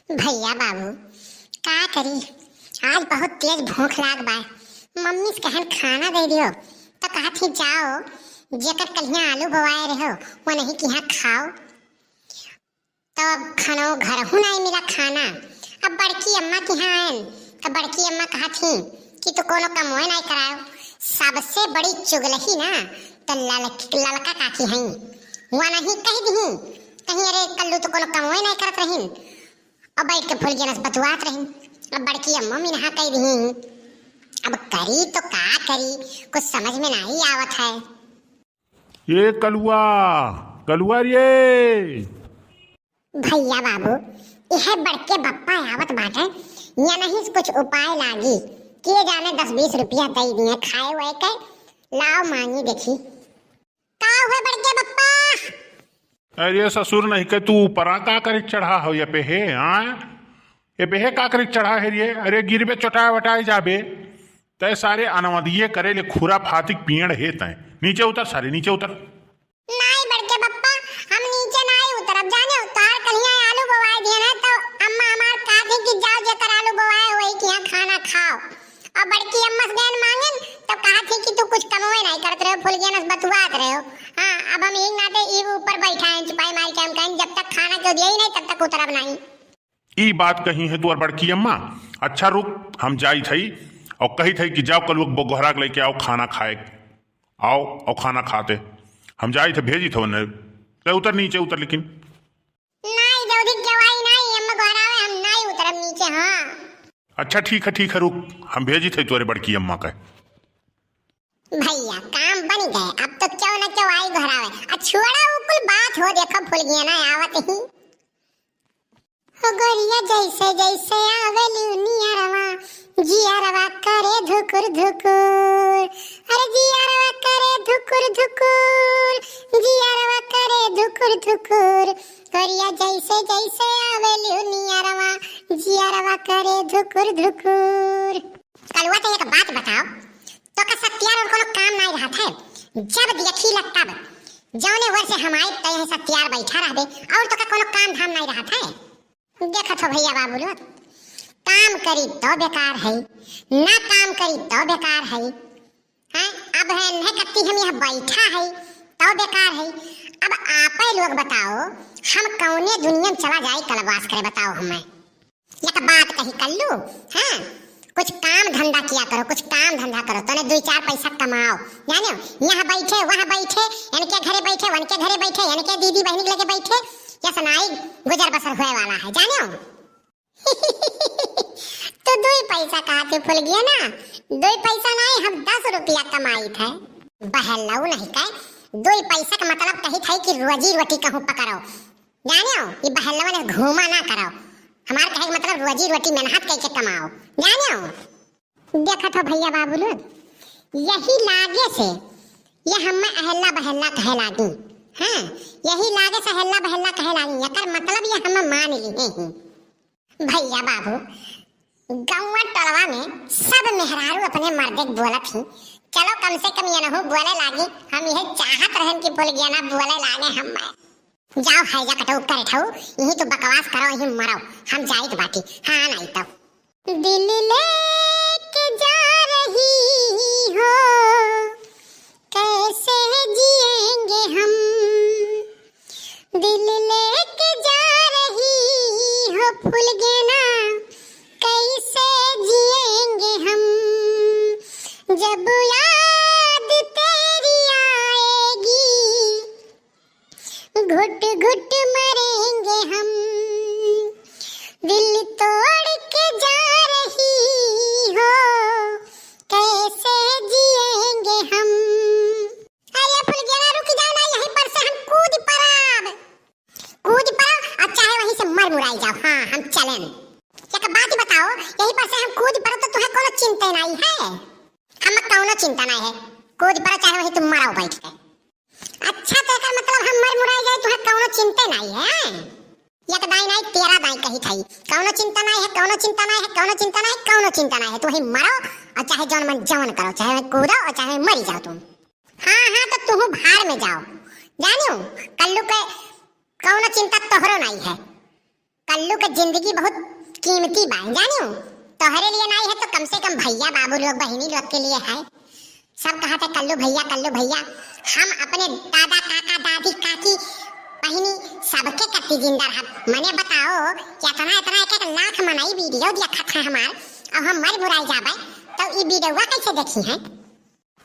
भैया बाबू का करी। आज बहुत तेज भूख लाग बा। मम्मी से कहन खाना दे दियो तो कहत ही जाओ जेकर कलिया आलू बोआए रहो वो नहीं कि यहाँ खाओ। तो अब खाना घर हूँ नहीं मिला खाना। अब बड़की अम्मा के यहाँ आयन तो बड़की अम्मा कहत ही कि तू कोनो कमोए नहीं करायो। सबसे बड़ी चुगलही ना तो ललका काकी हैं वहाँ नहीं कह दी कहीं अरे कल्लू तो कोनो कमोए नहीं करत रही और बैठ के फूल जनस बतुआत रही। अब बड़की अम्मा में नहा कह दी अब करी तो का करी कुछ समझ में नहीं आवत है। ये कलुआ कलुआ ये भैया बाबू यह बड़के बप्पा आवत बाटे या नहीं कुछ उपाय लागी किए जाने 10-20 रुपया दे दिए खाए हुए के लाओ मांगी देखी का हुए बड़के बप्पा। अरे ससुर नहीं के तू परा का करे चढ़ा हो ये पे है हाँ ये पे है का करे चढ़ा है ये। अरे गिरबे चटाए वटाए जाबे तय सारे अनवधिये करे ले खुरा फातिक पियड़ है तय नीचे उतर सारे नीचे उतर। नहीं बड़के बप्पा हम नीचे नहीं उतरब जाने उतार कलिया आलू बोवाए दिए ना तो अम्मा हमार कहा थी कि जाओ जे कर आलू बोवाए वही कि यहाँ खाना खाओ। और बड़की अम्मा से ज्ञान मांगन तो कहा थी कि तू कुछ कमोए नहीं करते रहो फुल ज्ञान बतुआत रहे हो। हाँ अब हम एक नाते ई ऊपर बैठा हैं चुपाई मार के हम कहें जब तक खाना क्यों दिया ही नहीं तब तक उतरब नहीं। ई बात कही है तू और बड़की अम्मा। अच्छा रुक हम जाई थई और कही थई कि जाओ कल वो गोहरा लेके आओ खाना खाए आओ और खाना खाते हम जाई थे भेजी थे उन्हें उतर नीचे उतर लेकिन नहीं जल्दी जवाई नहीं अम्मा गोहरावे हम नहीं उतरब नीचे। हाँ अच्छा ठीक है रुक हम भेजी थे तुम्हारे बड़की अम्मा का। भैया काम बन गए अब तो क्यों न क्यों आई घरावे छोड़ा वो कुल बात हो देखो भूल गया ना आवत ही हो गोरिया जैसे जैसे आवेली नियरवा जिया रवा करे धुकुर धुकुर। अरे जिया रवा करे धुकुर धुकुर जिया रवा करे धुकुर धुकुर। गोरिया जैसे जैसे आवेली नियरवा जिया रवा करे धुकुर धुकुर। कलुआ तो एक बात बताओ तो का सत्यार और कोनो काम नहीं रहा था जब देखी लगता जौने वर से हमारे तय सत्यार बैठा रहबे और तो का कोनो काम धाम नहीं रहा था। देखा तो भैया बाबू लोग काम करी तो बेकार है ना काम करी तो बेकार है। हैं अब है न कत्ती हम यहाँ बैठा है तो बेकार है। अब आप लोग बताओ हम कौने दुनिया में चला जाए कलवास करे बताओ हमें एक बात कही कर लू। हाँ कुछ काम धंधा किया करो कुछ काम धंधा करो तो ने 2-4 पैसा कमाओ जानो। यहाँ बैठे वहाँ बैठे इनके घरे बैठे उनके घरे बैठे इनके दीदी बहनी लगे बैठे या सनाई गुजर बसर होए वाला है जानो। तो 2 पैसा कहा थे फुल गया ना 2 पैसा नहीं हम 10 रुपया कमाई थे बहलाऊ नहीं कहे 2 पैसा का मतलब कही था कि रोजी रोटी कहूँ पकड़ो जानो। ये बहलाऊ ने घूमा ना करो हमारे कहे मतलब रोजी रोटी मेहनत करके कमाओ जानो। देखा तो भैया बाबू लोग यही लागे से ये हमें अहल्ला बहल्ला कहे लागी। हाँ यही लागे से अहल्ला बहल्ला कहे लागी यकर मतलब ये हमें मान लिए हैं। भैया बाबू गाँव टलवा में सब मेहरारू अपने मर्दे बोलत थी चलो कम से कम ये न हो बोले लागी हम यह चाहत रहन कि बोल गया ना बोले लागे हम जाओ हैजा कटो कर ठो यही तो बकवास करो यही मरो हम जाइत बाटी। हाँ नहीं तो दिल लेके जा रही हो कैसे जिएंगे हम दिल लेके जा रही हो फूल गेना कैसे जिएंगे हम जब याद तेरी आएगी घुट घुट मरेंगे हम दिल तोड़ के जा रही हो कैसे जिएंगे हम। अरे फुलगेना रुक जाओ ना यहीं पर से हम कूद पड़ब और चाहे वहीं से मर मुराई जाओ। हाँ हम चलें एक बात बताओ यहीं पर से हम कूद पड़ो तो तुम्हें कोनो चिंता नहीं है। हम कोनो चिंता नहीं है कूद पड़ो चाहे वहीं तुम मरो बैठ के। अच्छा तो का मतलब हम मर मुराई जाए तुम्हें कोनो चिंता नहीं है। एक दाई नहीं तेरा दाई कही थई कोनो चिंता नहीं है कोनो चिंता नहीं है कोनो चिंता नहीं कोनो चिंता नहीं है तुम ही मरो और चाहे जौन मन जौन करो चाहे कूदो और चाहे मरी जाओ तुम। हाँ तो तुम भाड़ में जाओ जानियो कल्लू के कोनो चिंता तोहरो नहीं है कल्लू का जिंदगी बहुत कीमती बा जानियो। तोहरे लिए नहीं है तो कम से कम भैया बाबू लोग बहिनी लोग के लिए है। सब कहा थे कल्लू भैया कल्लू भैया। हम अपने दादा काका दादी काकी बहिनी सबके कत्ती जिंदा रहा। मने बताओ क्या इतना इतना एक लाख मनाई वीडियो देखा था हमार और हम मर बुराई जाबे तो ई वीडियो कैसे देखी है।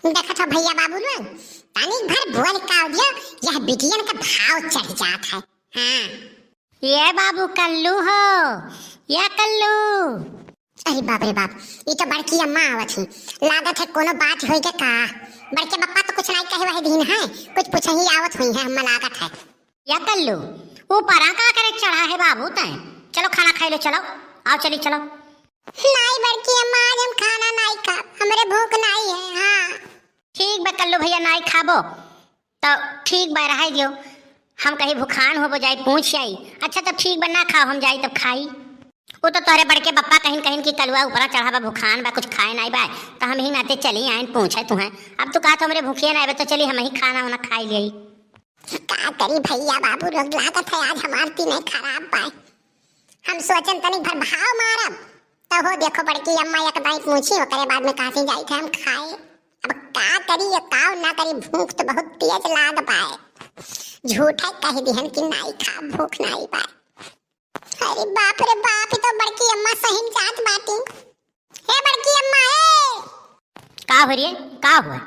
देखा था भैया बाबू लोग तानी भर बोल का दियो यह बिटियन का भाव चढ़ जात है। हां ये बाबू कल्लू हो या कल्लू। अरे बाप रे बाप ये तो बड़की अम्मा आवत ही लागत है कोनो बात होई के का। बड़के पप्पा तो कुछ नहीं कहे वही दिन है कुछ पूछ ही आवत हुई है हम लागत है। या कल्लू ऊपर का करे चढ़ा है बाबू तय। चलो खाना खाई लो चलो आओ चली चलो। नहीं बड़की अम्मा आज हम खाना नहीं खा हमरे भूख नहीं है। हां ठीक बा कल्लू भैया नहीं खाबो तो ठीक बा रह दियो। हम कहीं भूखान हो जाए पूछ आई। अच्छा तब ठीक बा ना खाओ हम जाई तब खाई। वो तो तोरे बड़के पप्पा कहीं कहीं की कलुआ ऊपर चढ़ा बा भूखान बा कुछ खाए नहीं बा तो हम ही नाते चली आए पूछे तुम्हें। अब तो कहा तो हमरे भूखिए ना तो चली हम ही खाना वाना खाई ली। का करी भैया बाबू लोग लागत है आज हमार ती नहीं खराब पाए। हम सोचन तनी भर भाव मारब तो हो देखो बड़की अम्मा एक दाई पूछी ओकरे बाद में कहां से जाई थे हम खाए। अब का करी ये काव ना करी भूख तो बहुत तेज लाग पाए। झूठा कह दिहन कि नहीं खा भूख नहीं पाए। अरे बाप रे बाप तो बड़की अम्मा सही जात बाटी। हे बड़की अम्मा हे का हो रही का हुआ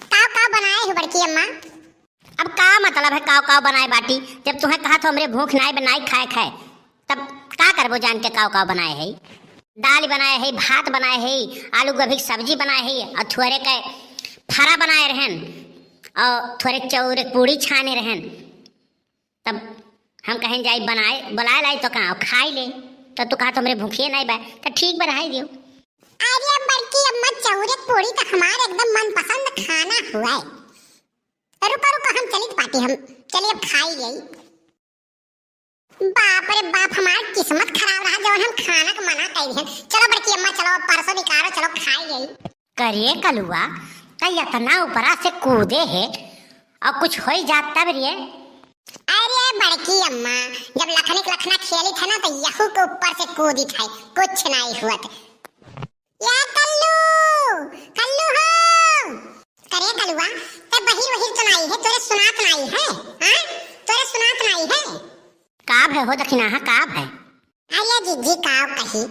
का बनाए हो बड़की अम्मा। अब का मतलब है काव काव बनाए बाटी। जब तुम्हें कहा था हमरे भूख नहीं बनाई खाए खाए तब का करबो जान के काव काव बनाए है। दाल बनाए है भात बनाए है आलू गोभी की सब्जी बनाए है और थोड़े के फरा बनाए रहन और थोड़े चौरे पूड़ी छाने रहन। तब हम कहीं जाई बनाए बुलाए लाई तो कहाँ खाई ले तो कहा तो हमरे भूखिए नहीं बा तो ठीक बनाई दियो। अरे बड़की अम्मा चौरे पूड़ी तो हमारे एकदम मनपसंद खाना हुआ है। रुको रुको हम चली पार्टी हम चलिए अब खाई गई। बाप रे बाप हमारी किस्मत खराब रहा जब हम खाना का मना कर दिया। चलो बड़की अम्मा चलो परसों निकालो चलो खाई गई। करिए कलुआ तो इतना ऊपरा से कूदे है और कुछ हो जात तब रे। अरे बड़की अम्मा जब लखना खेली था ना तो यहू के ऊपर से कूदी था कुछ नहीं हुआ था। या कल्लू कल्लू हो करे कलुआ ते बहिर वहिर तो नहीं है तोरे सुनात नहीं है। हां तोरे सुनात नहीं है काब है हो दखिना है काब है। अरे जीजी काव कही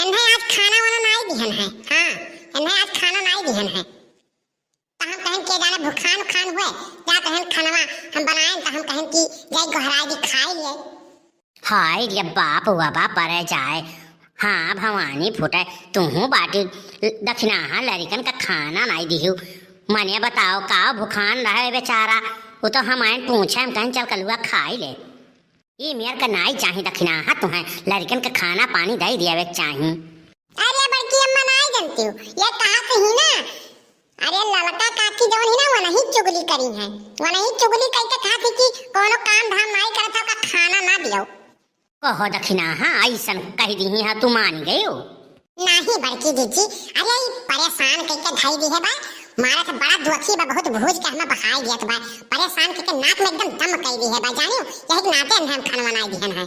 इन्हें आज खाना वाला नहीं दिहन है। हां इन्हें आज खाना नहीं दिहन है तो हम कहन के जाने भूखान खान हुए या कहन खाना हम बनाएं तो हम कहन की जय गहराई दी खाई ले। हाय रे बाप वाबा परे जाए। हाँ भवानी फुटे तू बाटी दक्षिणा हाँ लड़कन का खाना नहीं दिहू। मने बताओ का भूखान रहे बेचारा वो तो हम आए पूछे हम कहें चल कलुआ खाई ले। ये मेर का नहीं चाहिए दक्षिणा हाँ तुम्हें लड़कन का खाना पानी दे दिया चाहिए। अरे बड़की अम्मा नहीं जानती हूँ ये कहा कहीं ना। अरे ललका काकी जो है ना वो नहीं चुगली करी है वो नहीं चुगली करके कहा थी कि कोनो काम धाम नहीं करता का खाना ना दियो। कहो दक्षिणा हाँ ऐसा कह दी है तू मान गई हो। नहीं बड़की दीदी अरे परेशान करके ढाई दी है बा मारा तो बड़ा दुखी बा बहुत भूज के हमें बहाई दिया तो बा परेशान करके नाक में एकदम दम कर दी है बा जानियो यही नाते हम खाना बनाई दिहन है।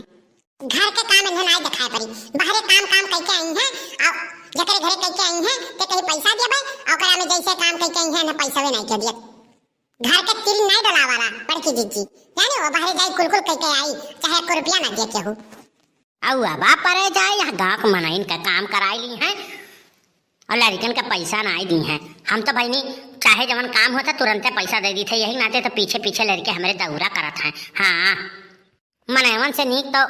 घर के काम इन्हें नहीं दिखाई पड़ी बाहर काम करके आई है और जकरे घरे करके आई है ते कहीं पैसा दिया भाई और करा में जैसे काम करके आई है ना पैसा भी नहीं के दिया। घर के तिल नहीं डला वाला बड़की दीदी जाने वो बाहर जाई कुल करके आई चाहे 1 रुपया ना दे के हो। अब बाप परे जाए यहाँ गाँव मनाइन का काम कराई ली है और लड़कन का पैसा नहीं दी है। हम तो भाई नहीं चाहे जवन काम होता तुरंत पैसा दे दी थे यही नाते तो पीछे पीछे लड़के हमारे दौरा करत हैं। हाँ मनैवन से नीक तो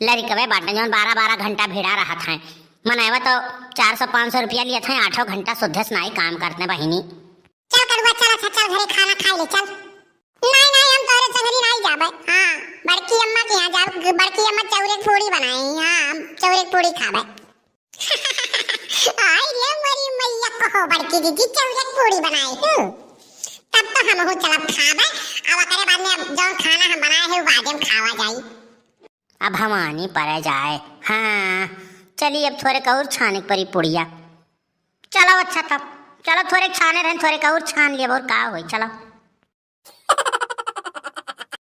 लड़कवे बाटे जवन 12-12 घंटा भिड़ा रहा था। मनैवा तो 400-500 रुपया लिए थे 8 घंटा शुद्ध नहीं काम करते बहिनी। चल कड़ुआ चल चल घरे खाना खा ले चल। नहीं हम तोरे संगरी नहीं जाबे। हां बड़की अम्मा के यहां जाब बड़की अम्मा चौरे पूड़ी बनाई। हां चौरे पूड़ी खाबे। आई ले मरी मैया को बड़की दीदी चौरे पूड़ी बनाई हूं तब तो हम हो चलब खाबे अब करे बाद में जौन खाना हम बनाए है वो बाद में खावा जाई। अब भवानी परे जाए। हाँ चलिए अब थोड़े और छाने परी पुड़िया। चलो अच्छा तब चलो थोड़े छाने रहें थोड़े और छान लिए और का हो चलो।